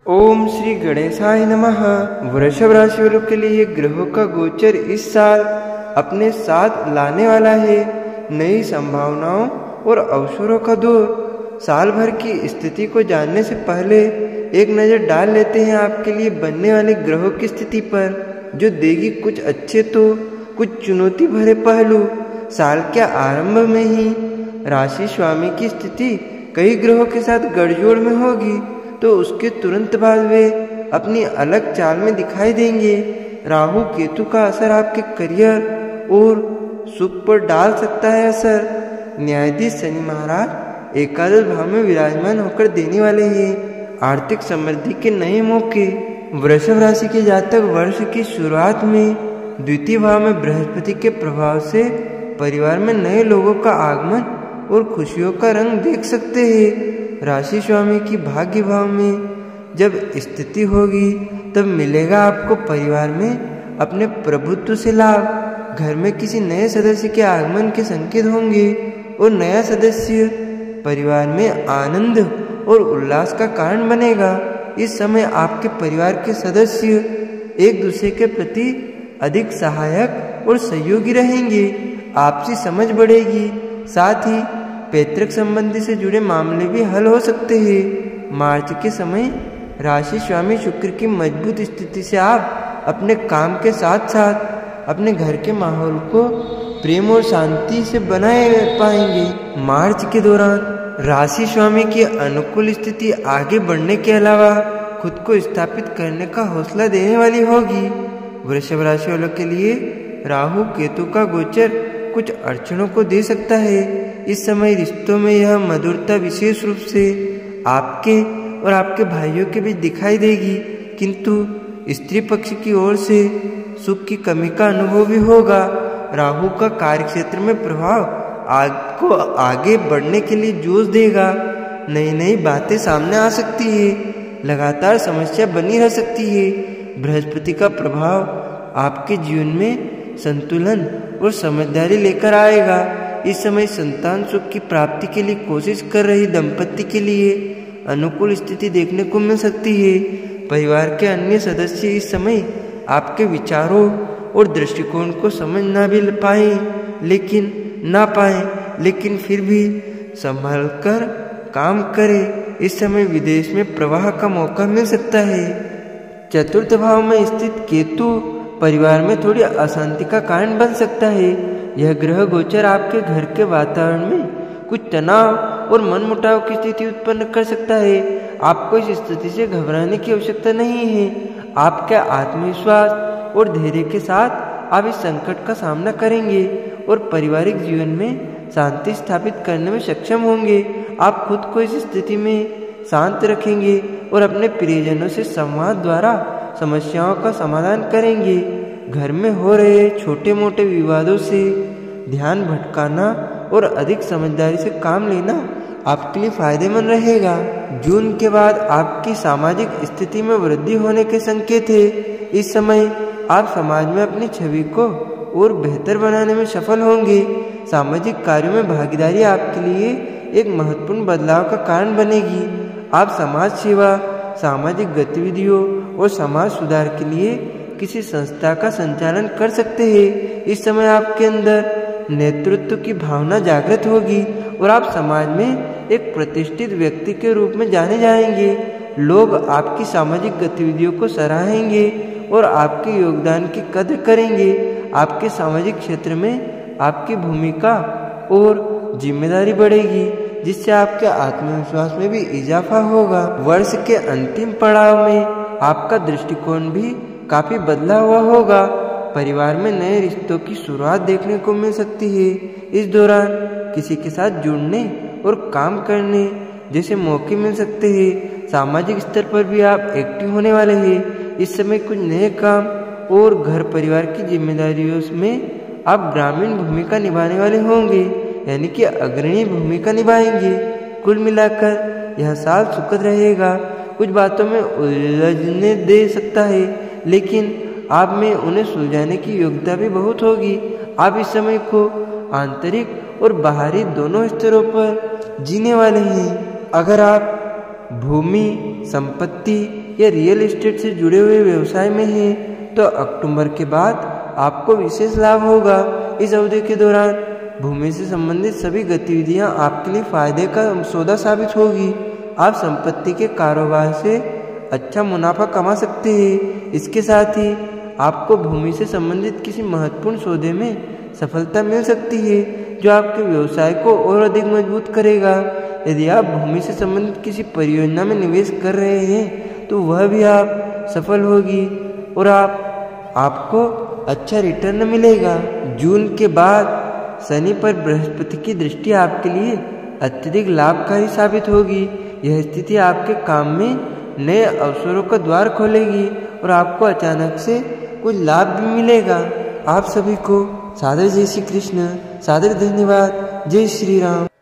ओम श्री गणेशाय नमः। वृषभ राशि वालों के लिए ग्रहों का गोचर इस साल अपने साथ लाने वाला है नई संभावनाओं और अवसरों का दौर। साल भर की स्थिति को जानने से पहले एक नज़र डाल लेते हैं आपके लिए बनने वाले ग्रहों की स्थिति पर, जो देगी कुछ अच्छे तो कुछ चुनौती भरे पहलू। साल के आरंभ में ही राशि स्वामी की स्थिति कई ग्रहों के साथ गठजोड़ में होगी, तो उसके तुरंत बाद वे अपनी अलग चाल में दिखाई देंगे। राहु केतु का असर आपके करियर और सुख पर डाल सकता है असर। न्यायाधीश शनि महाराज एकादश भाव में विराजमान होकर देने वाले हैं आर्थिक समृद्धि के नए मौके। वृषभ राशि के जातक वर्ष की शुरुआत में द्वितीय भाव में बृहस्पति के प्रभाव से परिवार में नए लोगों का आगमन और खुशियों का रंग देख सकते हैं। राशि स्वामी की भाग्य भाव में जब स्थिति होगी तब मिलेगा आपको परिवार में अपने प्रभुत्व से लाभ। घर में किसी नए सदस्य के आगमन के संकेत होंगे और नया सदस्य परिवार में आनंद और उल्लास का कारण बनेगा। इस समय आपके परिवार के सदस्य एक दूसरे के प्रति अधिक सहायक और सहयोगी रहेंगे। आपसी समझ बढ़ेगी, साथ ही पैतृक संबंधी से जुड़े मामले भी हल हो सकते हैं। मार्च के समय राशि स्वामी शुक्र की मजबूत स्थिति से आप अपने काम के साथ साथ अपने घर के माहौल को प्रेम और शांति से बनाए पाएंगे। मार्च के दौरान राशि स्वामी की अनुकूल स्थिति आगे बढ़ने के अलावा खुद को स्थापित करने का हौसला देने वाली होगी। वृषभ राशि वालों के लिए राहु केतु का गोचर कुछ अड़चनों को दे सकता है। इस समय रिश्तों में यह मधुरता विशेष रूप से आपके और आपके भाइयों के बीच दिखाई देगी, किंतु स्त्री पक्ष की ओर से सुख की कमी का अनुभव भी होगा। राहु का कार्य क्षेत्र में प्रभाव आपको आगे बढ़ने के लिए जोश देगा। नई नई बातें सामने आ सकती है, लगातार समस्या बनी रह सकती है। बृहस्पति का प्रभाव आपके जीवन में संतुलन और समझदारी लेकर आएगा। इस समय संतान सुख की प्राप्ति के लिए कोशिश कर रही दंपति के लिए अनुकूल स्थिति देखने को मिल सकती है। परिवार के अन्य सदस्य इस समय आपके विचारों और दृष्टिकोण को समझ ना पाए, लेकिन फिर भी संभल कर काम करें। इस समय विदेश में प्रवाह का मौका मिल सकता है। चतुर्थ भाव में स्थित केतु परिवार में थोड़ी अशांति का कारण बन सकता है। यह ग्रह गोचर आपके घर के वातावरण में कुछ तनाव और मनमुटाव की स्थिति उत्पन्न कर सकता है। आपको इस स्थिति से घबराने की आवश्यकता नहीं है। आपके आत्मविश्वास और धैर्य के साथ आप इस संकट का सामना करेंगे और पारिवारिक जीवन में शांति स्थापित करने में सक्षम होंगे। आप खुद को इस स्थिति में शांत रखेंगे और अपने प्रियजनों से संवाद द्वारा समस्याओं का समाधान करेंगे। घर में हो रहे छोटे मोटे विवादों से ध्यान भटकाना और अधिक समझदारी से काम लेना आपके लिए फायदेमंद रहेगा। जून के बाद आपकी सामाजिक स्थिति में वृद्धि होने के संकेत है। इस समय आप समाज में अपनी छवि को और बेहतर बनाने में सफल होंगे। सामाजिक कार्यों में भागीदारी आपके लिए एक महत्वपूर्ण बदलाव का कारण बनेगी। आप समाज सेवा, सामाजिक गतिविधियों और समाज सुधार के लिए किसी संस्था का संचालन कर सकते हैं। इस समय आपके अंदर नेतृत्व की भावना जागृत होगी और आप समाज में एक प्रतिष्ठित व्यक्ति के रूप में जाने जाएंगे। लोग आपकी सामाजिक गतिविधियों को सराहेंगे और आपके योगदान की कद्र करेंगे। आपके सामाजिक क्षेत्र में आपकी भूमिका और जिम्मेदारी बढ़ेगी, जिससे आपके आत्मविश्वास में भी इजाफा होगा। वर्ष के अंतिम पड़ाव में आपका दृष्टिकोण भी काफी बदला हुआ होगा। परिवार में नए रिश्तों की शुरुआत देखने को मिल सकती है। इस दौरान किसी के साथ जुड़ने और काम करने जैसे मौके मिल सकते हैं। सामाजिक स्तर पर भी आप एक्टिव होने वाले हैं। इस समय कुछ नए काम और घर परिवार की जिम्मेदारियों में आप ग्रामीण भूमिका निभाने वाले होंगे, यानी कि अग्रणी भूमिका निभाएंगे। कुल मिलाकर यह साल सुखद रहेगा। कुछ बातों में उलझने दे सकता है, लेकिन आप में उन्हें सुलझाने की योग्यता भी बहुत होगी। आप इस समय को आंतरिक और बाहरी दोनों स्तरों पर जीने वाले हैं। अगर आप भूमि, संपत्ति या रियल एस्टेट से जुड़े हुए व्यवसाय में हैं, तो अक्टूबर के बाद आपको विशेष लाभ होगा। इस अवधि के दौरान भूमि से संबंधित सभी गतिविधियां आपके लिए फायदे का सौदा साबित होगी। आप संपत्ति के कारोबार से अच्छा मुनाफा कमा सकते हैं। इसके साथ ही आपको भूमि से संबंधित किसी महत्वपूर्ण सौदे में सफलता मिल सकती है, जो आपके व्यवसाय को और अधिक मजबूत करेगा। यदि आप भूमि से संबंधित किसी परियोजना में निवेश कर रहे हैं, तो वह भी आप सफल होगी और आपको अच्छा रिटर्न मिलेगा। जून के बाद शनि पर बृहस्पति की दृष्टि आपके लिए अत्यधिक लाभकारी साबित होगी। यह स्थिति आपके काम में नए अवसरों का द्वार खोलेगी और आपको अचानक से कुछ लाभ भी मिलेगा। आप सभी को सादर जय श्री कृष्ण, सादर धन्यवाद। जय श्री राम।